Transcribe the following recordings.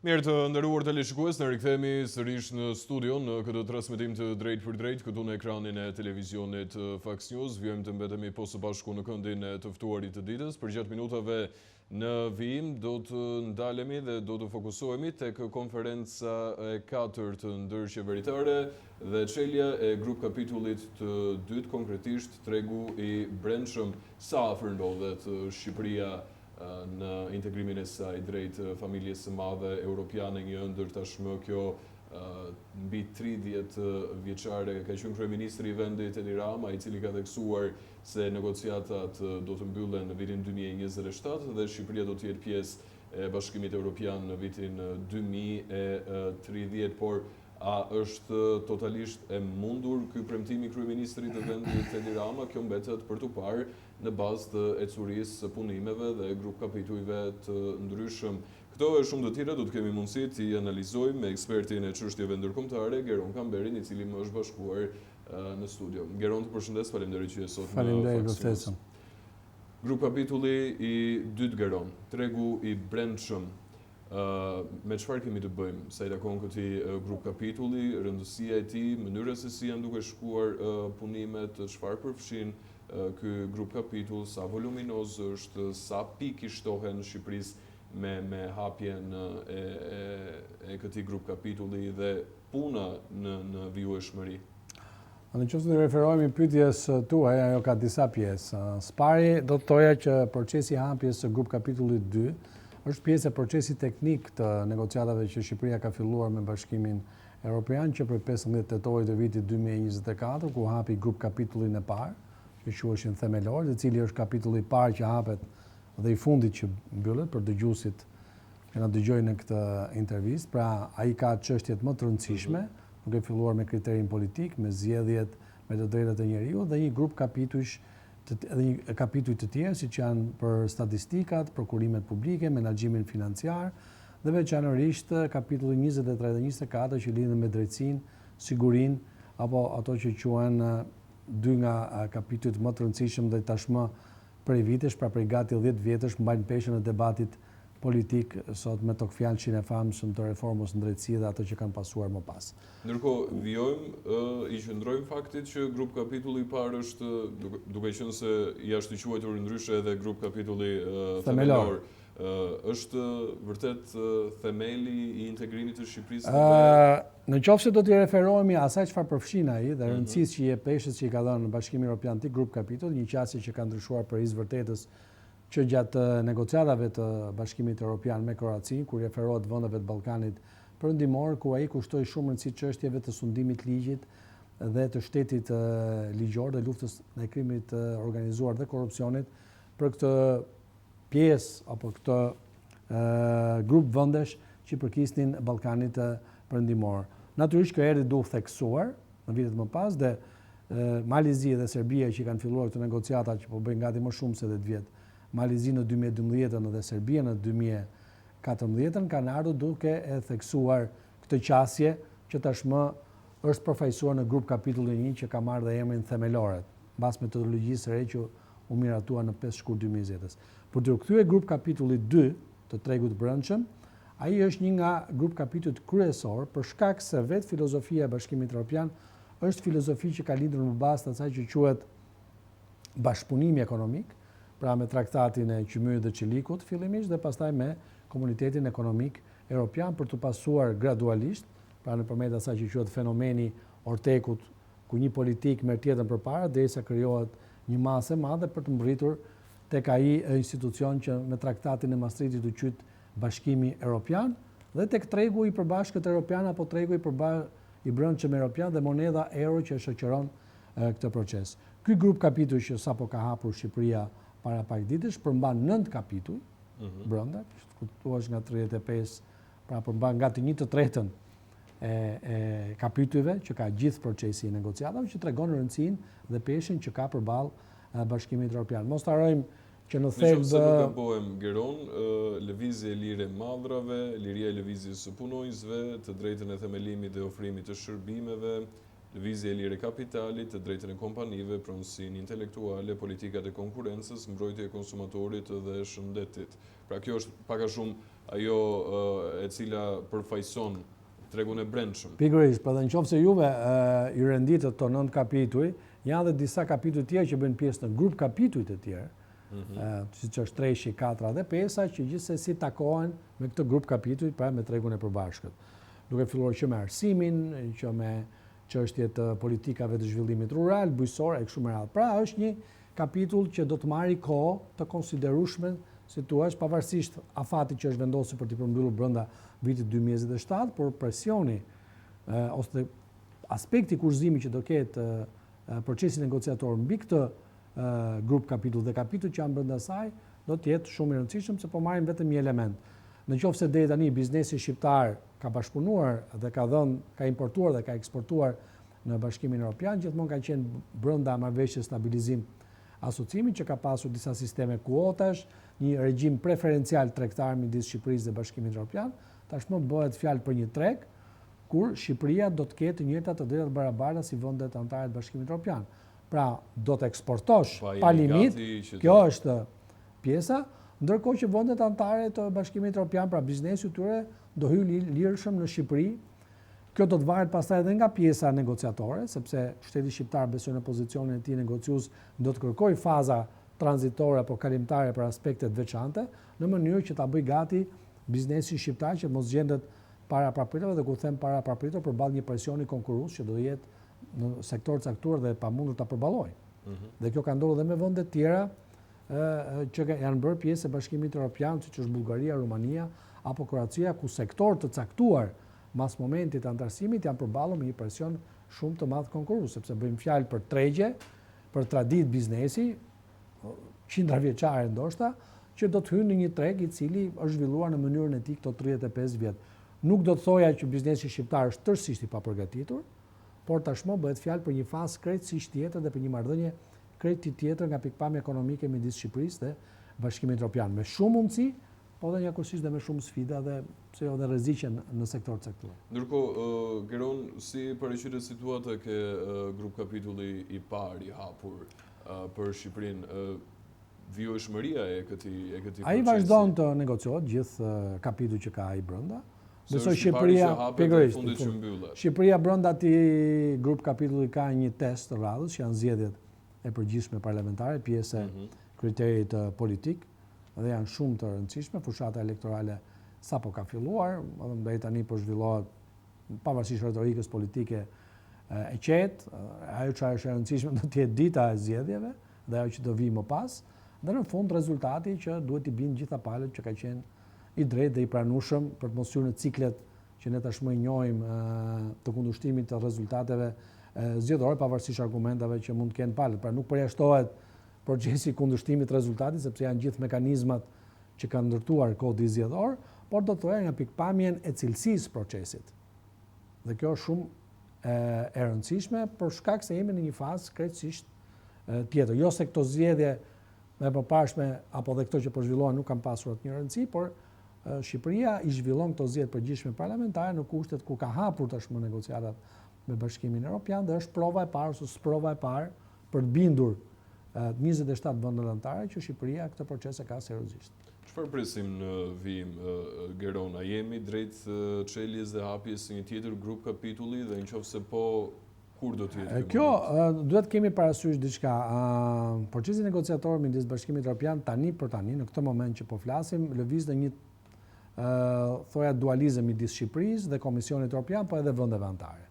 Mirë të nderuar teleshikues, ne rikthehemi sërish në studio në këtë transmetim të drejt për drejt këtu në ekranin e televizionit Fox News. Vjojmë të mbetemi po së bashku në këndin e të ftuarit të ditës. Për gjatë minutave në vijim do të ndalemi dhe do të fokusohemi tek konferenca e 4 të ndërqeveritare dhe çelja e grup kapitullit të dytë, konkretisht tregu i brendshëm sa afër ndodhet Shqipëria në integrimin e saj drejt familjes së madhe europiane, një ëndër tashmë kjo mbi 30 vjeçare ka qenë kryeministri i vendit Edi Rama, i cili ka theksuar se negociatat do të mbyllen në vitin 2027 dhe Shqipëria do të jetë pjesë e Bashkimit Evropian në vitin 2030, por a është totalisht e mundur ky premtim i kryeministrit të vendit Edi Rama? Kjo mbetet për tu parë në bazë të ecurisë së punimeve dhe grup kapitujve të ndryshëm. Këto e shumë të tjera do të kemi mundësi t'i analizojmë me ekspertin e çështjeve ndërkombëtare, Geron Kamberin, i cili më është bashkuar në studio. Geron, të përshëndes, faleminderit që je sot në Fox News. Grup kapitulli i dytë, Geron, tregu i brendshëm. Me çfarë kemi të bëjmë sa i takon këtij grup kapitulli, rëndësia e tij, mënyra se si janë duke shkuar punimet, çfarë përfshin ky grup kapitull, sa voluminoz është, sa pikë i shtohen Shqipërisë me hapjen e këtij grup kapitulli dhe puna në vijshmëri. Në qoftë se referohemi pyetjes tuaj, ajo ka disa pjesë. Së pari do të thoja që procesi i hapjes së grup kapitullit 2 është pjesë e procesit teknik të negociatave që Shqipëria ka filluar me Bashkimin Evropian që për 15 tetorit të vitit 2024, ku hapi grup kapitullin e parë, që quheshin themelor, i cili është kapitulli i parë që hapet dhe i fundit që mbyllet për dëgjuesit që na dëgjojnë në këtë intervistë. Pra, ai ka çështjet më të rëndësishme, duke filluar me kriterin politik, me zgjedhjet, me të drejtat e njeriut dhe një grup kapitujsh edhe një kapituj të tjerë, si që janë për statistikat, prokurimet publike, menaxhimin financiar, dhe veçanërisht kapitulli 23 dhe 24 që lidhen me drejtësinë, sigurinë, apo ato që quhen dy nga kapitujt më të rëndësishëm dhe tashmë prej vitesh, pra prej gati 10 vjetësh, mbajnë peshën e debatit politik sot me tokfjalçin e famshëm të reformës në drejtësi dhe ato që kanë pasuar më pas. Ndërkohë, i qëndrojmë faktit që grup kapitulli i parë është, duke qenë se i është i quajtur ndryshe edhe grup kapitulli themelor, është vërtet themeli i integrimit të Shqipërisë? Në qoftë se do t'i referohemi asaj çfarë përfshin ai dhe rëndësisë që jep peshës që i ka dhënë Bashkimi Evropian ti grup kapitull, një qasje që ka ndryshuar për hir vërtetës që gjatë negociatave të Bashkimit Evropian me Kroacin, kur referohet vendeve të Ballkanit Perëndimor, ku ai kushtoi shumë rëndësi çështjeve të sundimit ligjit dhe të shtetit ligjor dhe luftës ndaj krimit të organizuar dhe korrupsionit për këtë pjesë apo këtë grup vendesh që përkisnin Ballkanit Perëndimor. Natyrisht kjo erdhi duke theksuar në vitet më pas dhe Malizia dhe Serbia që kanë filluar këto negociata që po bëjnë gati më shumë se 10 vjet. Malizi në 2012 dhe Serbia në 2014 kanë ardhur duke e theksuar këtë qasje që tashmë është përfaqësuar në grup kapitullin 1 që ka marrë dhe emrin themelorët, mbas metodologjisë së re që u miratua në 5 shkurt 2020. Për të rikthyer grup kapitullit 2 të tregut brendshëm, ai është një nga grup kapitujt kryesor për shkak se vetë filozofia e Bashkimit Evropian është filozofi që ka lindur në bazë të asaj që quhet bashkëpunimi ekonomik, pra me traktatin e Qymyrit dhe Çelikut fillimisht dhe pastaj me komunitetin ekonomik evropian për të pasuar gradualisht, pra nëpërmjet asaj që quhet fenomeni Ortekut, ku një politik merr tjetrën përpara derisa krijohet një masë e madhe për të mbërritur tek ai institucion që me traktatin e Maastrichtit u quajt Bashkimi Evropian dhe tek tregu i përbashkët evropian apo tregu i brendshëm evropian dhe monedha euro që shoqëron këtë proces. Ky grup kapitull që sapo ka hapur Shqipëria para pak ditësh përmban 9 kapituj brenda, kuptohesh nga 35, pra përmban gati 1/3 e kapitujve që ka gjithë procesi i negociatave që tregon rëndësinë dhe peshën që ka përballë Bashkimit Evropian. Mos harrojmë që në thelb se nuk gabojmë, Geron, lëvizje e lirë e mallrave, liria e lëvizjes së punonjësve, të drejtën e themelimit dhe ofrimit të shërbimeve, lëvizje e lirë e kapitalit, të drejtën e kompanive, pronësinë intelektuale, politikat e konkurrencës, mbrojtja e konsumatorit dhe shëndetit. Pra kjo është pak a shumë ajo e cila përfaqëson tregun e brendshëm. Pikërisht, por edhe nëse juve i renditët të 9 kapituj, janë edhe disa kapituj tjerë që bëjnë pjesë në grup kapitujt e tjerë, siç është 3, 4 dhe 5, që gjithsesi takohen me këtë grup kapituj, pra me tregun e përbashkët. Duke filluar që me arsimin, që me çështjet e politikave të zhvillimit rural, bujqësor e kështu me radhë. Pra është një kapitull që do të marrë kohë të konsiderueshme, si thua, pavarësisht afatit që është vendosur për të përmbyllur brenda vitit 2027, por presioni ose aspekti kurzimi që do ketë procesi negociator mbi këtë grup kapitull dhe kapitull që janë brenda saj, do të jetë shumë i rëndësishëm se po marrim vetëm një element. Nëse deri tani biznesi shqiptar ka bashkëpunuar dhe ka importuar dhe ka eksportuar në Bashkimin Evropian, gjithmonë ka qenë brenda marrëveshjes stabilizim asociimi që ka pasur disa sisteme kuotash, një regjim preferencial tregtar midis Shqipërisë dhe Bashkimit Evropian. Tashmë bëhet fjalë për një treg kur Shqipëria do të ketë të njëjtat të drejtat barabarta si vendet anëtare të Bashkimit Evropian. Pra, do të eksportosh pa limit, kjo është pjesa, ndërkohë që vendet anëtare të Bashkimit Evropian, pra biznesi i tyre, do hyjë lirshëm në Shqipëri. Kjo do të varet pastaj edhe nga pjesa negociatore, sepse shteti shqiptar besoj në pozicionin e tij negociues do të kërkojë faza tranzitore apo kalimtare për aspektet veçante, në mënyrë që ta bëj gati biznesi shqiptar që mos gjendet para papritave, dhe ku them para papritur përballë një presioni konkurrues që do jetë në sektor caktuar dhe pamundur ta përballojë. Dhe kjo ka ndodhur edhe me vende të tjera që janë bërë pjesë e Bashkimit Evropian, siç është Bullgaria, Rumania apo Kroacia, ku sektor të caktuar mas momentit të antarësimit janë përballur me një presion shumë të madh konkurrues, sepse bëjmë fjalë për tregje, për traditë biznesi, qindra vjeçare ndoshta, që do të hyjnë në një treg i cili është zhvilluar në mënyrën e tij këto 35 vjet. Nuk do të thoja që biznesi shqiptar është tërësisht i papërgatitur, por tashmë bëhet fjalë për një fazë krejtësisht tjetër dhe për një marrëdhënie krejtësisht tjetër nga pikpamja ekonomike midis Shqipërisë dhe Bashkimit Evropian, me shumë mundësi, po dhe njëkohësisht dhe me shumë sfida dhe pse jo dhe rreziqe në sektor të caktuar. Ndërkohë, Geron, si paraqytet situata ke grup kapitulli i parë i hapur për Shqipërinë, vijshmëria e këtij procesi? Ai vazhdon të negociohet gjithë kapitulli që ka ai brenda. Besoj Shqipëria, pikërisht, Shqipëria brenda atij grup kapitulli ka një test të radhës, që janë zgjedhjet e përgjithshme parlamentare, pjesë e kriterit politik, dhe janë shumë të rëndësishme. Fushata elektorale sapo ka filluar, deri tani po zhvillohet pavarësisht retorikës politike e qetë. Ajo që është e rëndësishme do të jetë dita e zgjedhjeve dhe ajo që do vijë më pas, dhe në fund rezultati që duhet i bindë gjitha palët që ka qenë i drejtë dhe i pranueshëm për të mos hyrë në ciklet që ne tashmë i njohim të kundërshtimit të rezultateve zgjedhore, pavarësisht argumentave që mund të kenë palët. Pra nuk përjashtohet procesi i kundërshtimit të rezultatit, sepse janë gjithë mekanizmat që kanë ndërtuar kodi zgjedhor, por do të thojë nga pikpamjen e cilësisë procesit. Dhe kjo është shumë e rëndësishme për shkak se jemi në një fazë krejtësisht tjetër. Jo se këto zgjedhje me përparshme apo dhe këto që po zhvillohen nuk kanë pasur atë një rëndësi, por Shqipëria i zhvillon këto zgjedhje përgjithshme parlamentare në kushtet ku ka hapur tashmë negociatat me Bashkimin Evropian, dhe është prova e parë ose prova e parë për të bindur 27 vendet anëtare që Shqipëria këtë proces e ka seriozisht. Çfarë presim në vijim, Geron? A jemi drejt çeljes dhe hapjes së një tjetër grup kapitulli, dhe nëse po, kur do të jetë? Kjo duhet kemi parasysh diçka. Procesi negociator midis Bashkimit Evropian tani për tani, në këtë moment që po flasim, lëviz në një thoja dualizëm midis Shqipërisë dhe Komisionit Evropian, po edhe vendeve anëtare.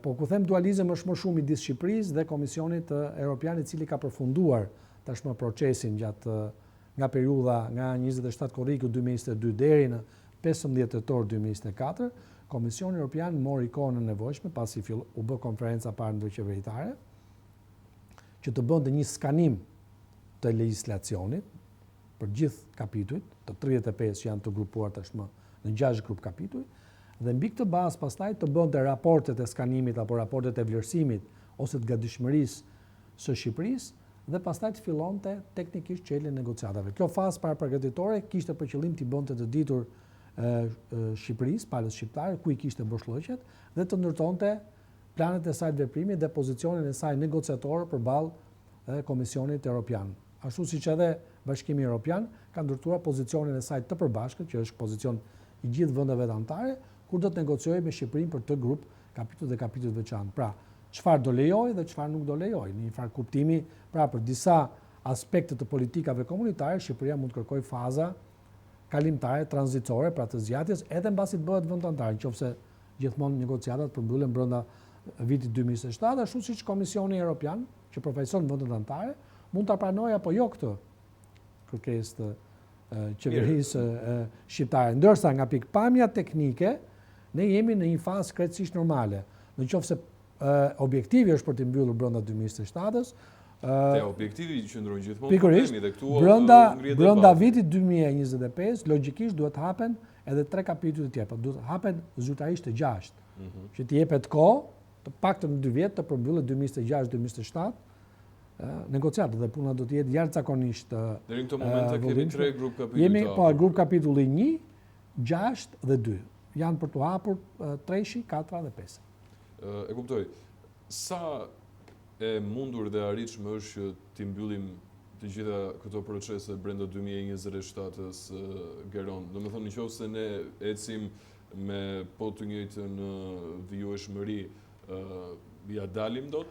Po ku them dualizëm është më shumë midis Shqipërisë dhe Komisionit Evropian, i cili ka përfunduar tashmë procesin nga periudha nga 27 korriku 2022 deri në 15 tetor 2024. Komisioni Evropian mori kohën e nevojshme pasi u bë konferenca parë ndërqeveritare që të bënte një skanim të legjislacionit për gjithë kapitujt, të 35 që janë të grupuar tashmë në 6 grup kapituj, dhe mbi këtë bazë pastaj të bënte raportet e skanimit apo raportet e vlerësimit ose të gatishmërisë së Shqipërisë, dhe pastaj të fillonte teknikisht çelja e negociatave. Kjo fazë parapërgatitore kishte për qëllim të bënte të ditur Shqipërisë, palës shqiptare, ku i kishte boshllëqet, dhe të ndërtonte planet e saj të veprimit dhe pozicionin e saj negociator përballë Komisionit Evropian. ashtu siç edhe Bashkimi Evropian ka ndërtuar pozicionin e saj të përbashkët, që është pozicion i gjithë vendeve anëtare, kur do të negociojë me Shqipërinë për të grup kapitujt dhe kapitujt veçantë. Pra, çfarë do lejojë dhe çfarë nuk do lejojë. Në një farë kuptimi, pra për disa aspekte të politikave komunitare, Shqipëria mund të kërkojë faza kalimtare, tranzicore, pra të zgjatjes, edhe mbasi të bëhet vend anëtar, nëse gjithmonë negociatat përmbyllen brenda vitit 2027, ashtu siç Komisioni Evropian, që përfaqëson vendet anëtare, mund ta pranojë apo jo këtë kërkesë të qeverisë shqiptare. Ndërsa nga pikpamja teknike, ne jemi në një fazë krejtësisht normale. Nëse objektivi është për të mbyllur brenda 2027-s, objektivi qëndron gjithmonë problemi dhe këtu brenda vitit 2025 logjikisht duhet të hapen edhe 3 kapituj të tjerë, por duhet të hapen zyrtarisht të 6, që të jepet kohë, të paktën në 2 vjet të përmbyllet 2026-2027 negociatat dhe puna do të jetë jashtëzakonisht. Deri në këtë moment kemi 3 grup kapitulli. Jemi grup kapitulli 1, 6 dhe 2. Janë për të hapur 3, 4 dhe 5. E kuptoj. Sa e mundur dhe arritshme është që t'i mbyllim të gjitha këto procese brenda 2027-s, Geron? Domethënë, nëse ne ecim me po të njëjtën vijueshmëri, ja dalim dot?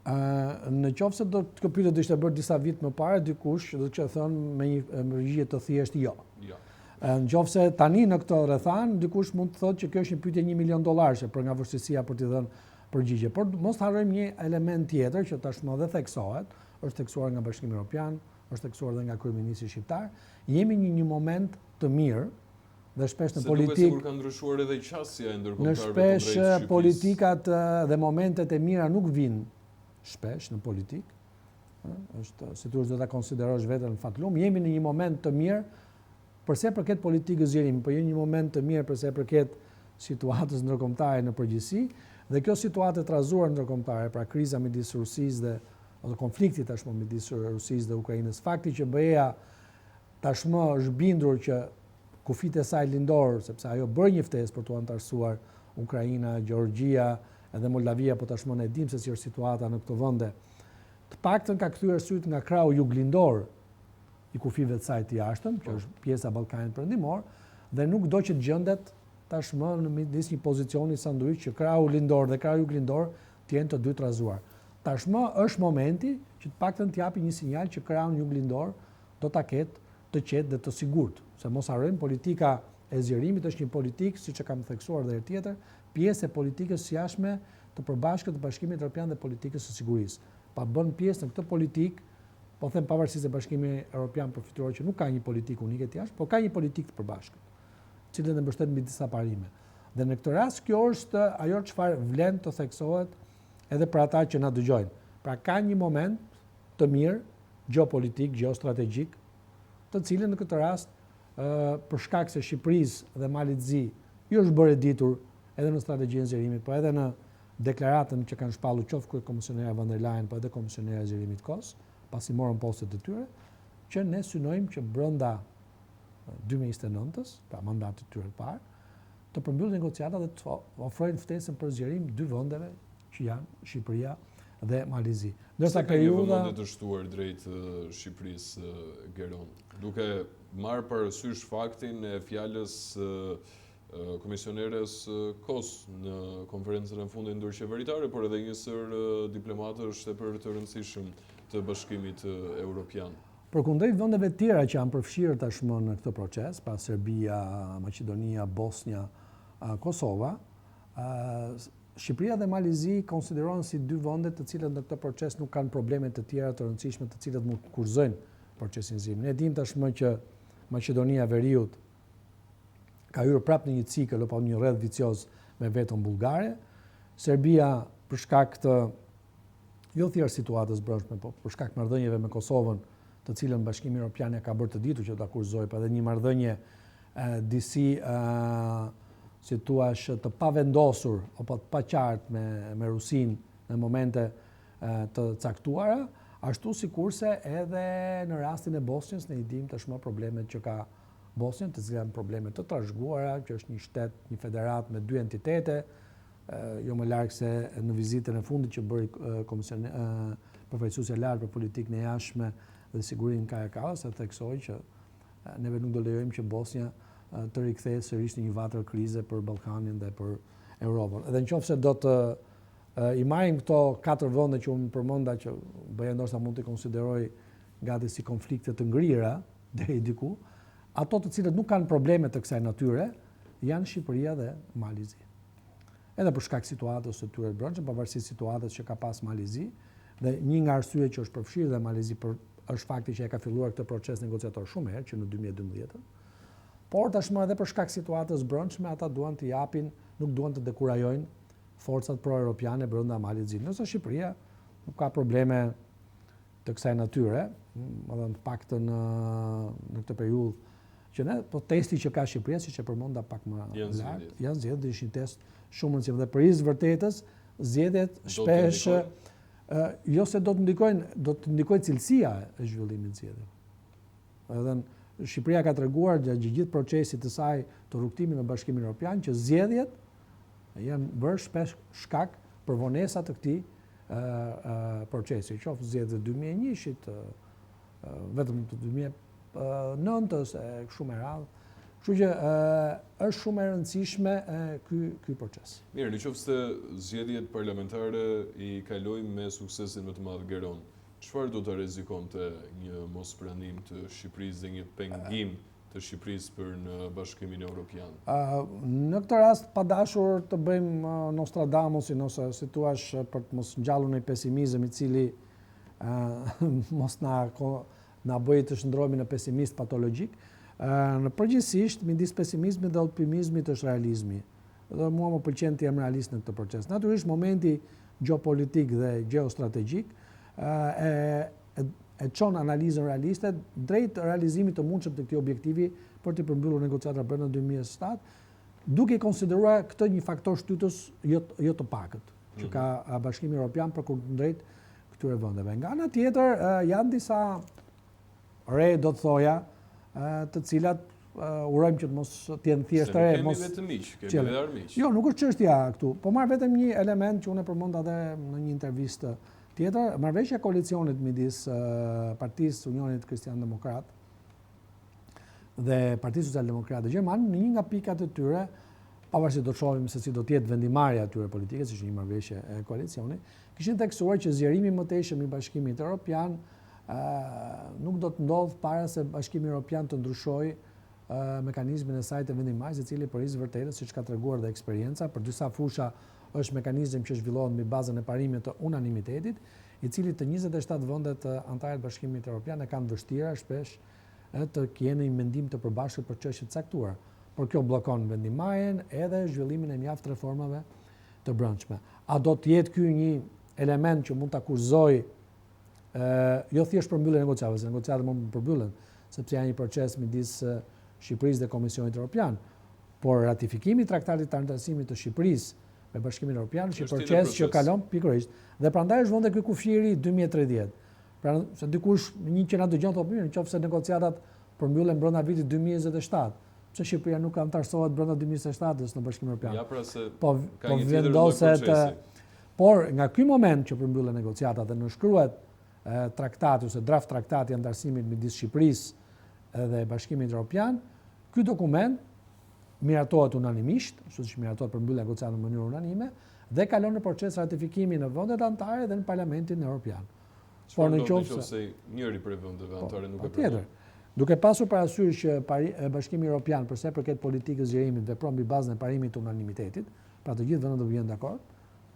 Në qoftë se do të këpytet ishte bërë disa vit më parë, dikush do të thënë me një përgjigje të thjeshtë jo. Në qoftë se tani në këtë rrethan, dikush mund të thotë që kjo është një pyetje $1 milion për nga vështirësia për t'i dhënë përgjigje. Por mos të harrojmë një element tjetër që tashmë dhe theksohet, është theksuar nga Bashkimi Evropian, është theksuar edhe nga kryeministri shqiptar. Jemi në një moment të mirë dhe shpesh në politikë. Se duket sikur ka ndryshuar edhe qasja e ndërkombëtarëve në shpesh politikat dhe momentet e mira nuk vinë shpesh në politikë. Është sigurisht do ta konsiderosh veten në fatlum. Jemi në një moment të mirë përse përket politikës zgjerimi, por jo një moment të mirë përse përket situatës ndërkombëtare në përgjithësi. Dhe kjo situatë e trazuar ndërkombëtare, pra kriza midis Rusisë dhe ose konflikti tashmë midis Rusisë dhe Ukrainës, fakti që BE-ja tashmë është bindur që kufit e saj lindor, sepse ajo bëri një ftesë për të anëtarësuar Ukraina, Gjeorgjia, edhe Moldavia, po tashmë ne dimë se si është situata në këto vende. Të paktën ka kthyer syt nga krahu juglindor i kufive të saj të jashtëm, që është pjesa e Ballkanit Perëndimor, dhe nuk do që të gjendet tashmë në midis një pozicioni sanduiç që krahu lindor dhe krahu juglindor të jenë të dy trazuar. Tashmë është momenti që të paktën të japi një sinjal që krahu juglindor do ta ketë të qetë dhe të sigurt. Se mos harrojmë, politika e zgjerimit është një politikë, siç e kam theksuar edhe herë tjetër, pjesë e politikës së jashtme të përbashkët të Bashkimit Evropian dhe politikës së sigurisë. Pa bën pjesë në këtë politikë, po them pavarësisht se Bashkimi Evropian përfiton që nuk ka një politikë unike të jashtme, por ka një politikë të përbashkët, e cila mbështet mbi disa parime. Dhe në këtë rast kjo është ajo çfarë vlen të theksohet edhe për ata që na dëgjojnë. Pra ka një moment të mirë gjeopolitik, gjeostrategjik, të cilën në këtë rast për shkak se Shqipërisë dhe Malit Zi ju është bërë ditur edhe në strategjinë e zgjerimit, po edhe në deklaratën që kanë shpallur qoftë komisionera von der Leyen, po edhe komisionera e zgjerimit Kos, pasi morën postet e tyre, që ne synojmë që brenda 2029-s, pra mandatit të tyre të parë, të përmbyllin negociatat dhe të ofrojnë ftesën për zgjerim 2 vendeve që janë Shqipëria dhe Mali Zi. Ndërsa periudha të shtuar drejt Shqipërisë, Geron, duke marrë parasysh faktin e fjalës komisioneres Kos në konferencën e fundit ndërqeveritare, por edhe një sër diplomatësh tepër të rëndësishëm të Bashkimit Evropian. Përkundër vendeve tjera që janë përfshirë tashmë në këtë proces, pra Serbia, Maqedonia, Bosnia, Kosova, Shqipëria dhe Mali Zi konsiderohen si 2 vende të cilët në këtë proces nuk kanë probleme të tjera të rëndësishme të cilët mund të kurzojnë procesin zgjerimi. Ne dimë tashmë që Maqedonia e Veriut ka hyrë prapë në një cikël apo një rreth vicioz me vetën bullgare. Serbia për shkak të jo thjesht situatës brendshme, por për shkak të marrëdhënieve me Kosovën, të cilën Bashkimi Evropian ka bërë të ditur që ta kurzojë, pa edhe një marrëdhënie disi si thua të pavendosur apo të paqartë me Rusinë në momente të caktuara, ashtu sikurse edhe në rastin e Bosnjës ne i dimë tashmë problemet që ka Bosnjën, të cilat janë probleme të trashëguara, që është një shtet, një federat me 2 entitete, jo më larg se në vizitën e fundit që bëri përfaqësuesja e lartë për politikën e jashtme dhe sigurinë Kaja Kallas e theksoi që neve nuk do lejojmë që Bosnia të rikthehet sërish në një vatër krize për Ballkanin dhe për Europën. Edhe nëse do të i marrim këto 4 vende që unë përmenda që BE ndoshta mund të konsideroj gati si konflikte të ngrira deri diku, ato të cilët nuk kanë probleme të kësaj natyre janë Shqipëria dhe Malizi. Edhe për shkak situatës së tyre të brendshme, pavarësisht situatës që ka pas Malizi, dhe një nga arsyet që është përfshirë dhe Malizi është fakti që e ka filluar këtë proces negociator shumë herë, që në 2012, por tashmë edhe për shkak situatës brendshme ata duan të japin, nuk duan të dekurajojnë forcat pro-europiane brenda Malizit. Nëse Shqipëria nuk ka probleme të kësaj natyre, edhe në paktën në këtë periudhë që ne, po testi që ka Shqipëria, siç e përmenda pak më lart, janë zgjedhjet, dhe ishin test shumë rëndësishëm dhe për izë vërtetës, zgjedhjet shpesh jo se do të ndikojnë cilësia e zhvillimit të zgjedhjeve. Edhe Shqipëria ka treguar gjatë gjithë procesit të saj të rrugtimit në Bashkimin Evropian që zgjedhjet janë bërë shpesh shkak për vonesa të këtij procesi, qoftë zgjedhjet 2001-shit, vetëm të 2009-s e kështu me radhë. Kështu që është shumë e rëndësishme ky proces. Mirë, nëse se zgjedhjet parlamentare i kalojnë me suksesin më të madh Geron, çfarë do të rrezikonte një mospranim të Shqipërisë dhe një pengim të Shqipërisë për në Bashkimin Evropian? Në këtë rast pa dashur të bëjmë Nostradamusin ose si thua për të mos ngjallur në pesimizëm i cili mos na bëjë të shndrohemi në pesimist patologjik. Në përgjithsisht midis pesimizmit dhe optimizmit është realizmi. Dhe mua më pëlqen të jem realist në këtë proces. Natyrisht momenti gjeopolitik dhe gjeostrategjik e çon analizën realiste drejt realizimit të mundshëm të këtij objektivi për të përmbyllur negociatat brenda 2007, duke konsideruar këtë një faktor shtytës jo të pakët që ka Bashkimi Evropian për kundrejt këtyre vendeve. Nga ana tjetër janë disa re, do të thoja, të cilat urojmë që të mos të jenë thjesht re, mos kemi vetëm miq, kemi edhe armiq. Jo, nuk është çështja këtu, po marr vetëm një element që unë e përmenda edhe në një intervistë tjetër, marrëveshja e koalicionit midis Partisë Unionit Kristian Demokrat dhe Partisë Socialdemokrate Gjermane, në një nga pikat e tyre, pavarësisht do të shohim se si do të jetë vendimarrja e tyre politike, si një marrëveshje e koalicionit, kishin theksuar që zgjerimi më tejshëm i Bashkimit Evropian nuk do të ndodh para se Bashkimi Evropian të ndryshojë mekanizmin e saj të vendimarrjes, i cili për izë vërtetës, siç ka treguar dhe eksperienca, për disa fusha është mekanizëm që zhvillohet mbi bazën e parimit të unanimitetit, i cili të 27 vendet anëtare të Bashkimit Evropian e kanë vështira shpesh të kenë një mendim të përbashkët për çështje të caktuara. Por kjo bllokon vendimarrjen edhe zhvillimin e mjaft reformave të brendshme. A do të jetë ky një element që mund ta akuzojë jo thjesht përmbylljen e negociatave, se negociatat mund të përbyllen, sepse janë një proces midis Shqipërisë dhe Komisionit Evropian, por ratifikimi i traktatit të anëtarësimit të Shqipërisë me Bashkimin Evropian është një proces që kalon pikërisht. Dhe prandaj është vende ky kufiri 2030. Pra, se dikush një që na dëgjon thotë mirë, nëse negociatat përmbyllen brenda vitit 2027, pse Shqipëria nuk anëtarësohet brenda 2027-s në Bashkimin Evropian? Ja, pra se po ka një tjetër procesi. Por nga ky moment që përmbyllen negociatat dhe nënshkruhet traktati ose draft traktati i anëtarësimit midis Shqipërisë dhe Bashkimit Evropian, ky dokument miratohet unanimisht, ashtu siç miratohet përmbyllja e negociatave në mënyrë unanime, dhe kalon në proces ratifikimi në vendet anëtare dhe në Parlamentin Evropian. Por nëse njëri prej vendeve anëtare nuk e pranon. Duke pasur parasysh që Bashkimi Evropian për sa i përket politikës zgjerimit vepron mbi bazën e parimit të unanimitetit, pra të gjithë vendet do vijnë dakord,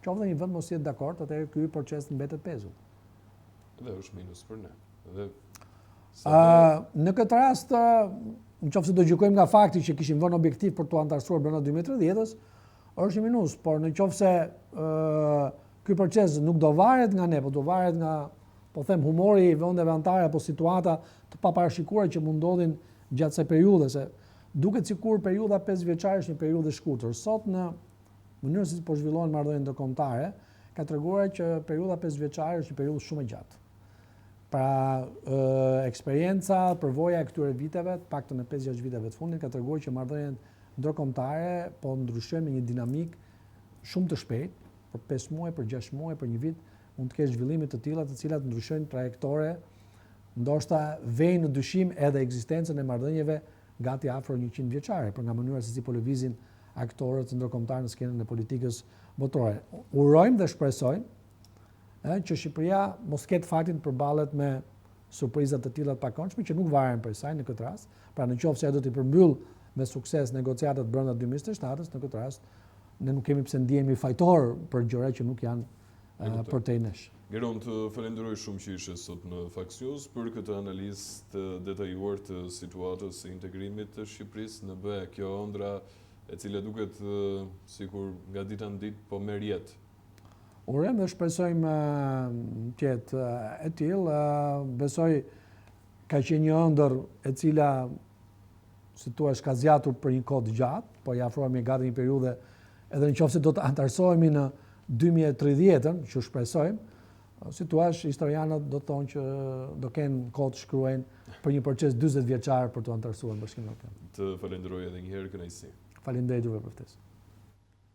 qoftë një vend mos jetë dakord, atëherë ky proces mbetet pezull. Dhe është minus për ne. Në këtë rast, nëse do gjykojmë nga fakti që kishim vënë objektiv për të anëtarësuar brenda 2030-s, është një minus, por nëse ky proces nuk do varet nga ne, po do varet nga, po them, humori i vendeve anëtare apo situata të paparashikuara që mund ndodhin gjatë kësaj periudhe, se duket sikur periudha 5 vjeçare është një periudhë e shkurtër. Sot në mënyrën se si po zhvillohen marrëdhëniet ndërkombëtare, ka treguar që periudha 5 vjeçare është një periudhë shumë e gjatë. Pra, eksperienca, përvoja e këtyre viteve, paktën e 5-6 viteve të fundit, ka treguar që marrëdhëniet ndërkombëtare po ndryshojnë me një dinamik shumë të shpejtë, për 5 muaj, për 6 muaj, për një vit, mund të kesh zhvillime të tilla të cilat ndryshojnë trajektore ndoshta vejnë në dyshim edhe ekzistencën e marrëdhënieve gati afro 100 vjeçare, për nga mënyra se si po lëvizin aktorët ndërkombëtar në skenën e politikës botërore. Urojmë dhe shpresojmë që Shqipëria mos ketë faktin të përballet me surprizat të tilla të pakëndshme që nuk varen për saj në këtë rast. Pra në qoftë se ajo do të përmbyll me sukses negociatat brenda 2027-s, në këtë rast ne nuk kemi pse ndihemi fajtor për gjëra që nuk janë për te nesh. Geron, të falenderoj shumë që ishe sot në Fox News për këtë analizë të detajuar të situatës së integrimit të Shqipërisë në BE. Kjo ëndra e cila duket sikur nga dita në ditë po merr jetë. Urojmë dhe shpresojmë të jetë e tillë. Besoj ka qenë një ëndër e cila si thua ka zgjatur për një kohë të gjatë, po i afrohemi gati një periudhë edhe nëse do të antarësohemi në 2030-ën, që shpresojmë, si thua historianët do të thonë që do kenë kohë të shkruajnë për një proces 40 vjeçar për të antarësuar Bashkimin Evropian. Të falenderoj edhe një herë, kënaqësi. Faleminderit juve për ftesë.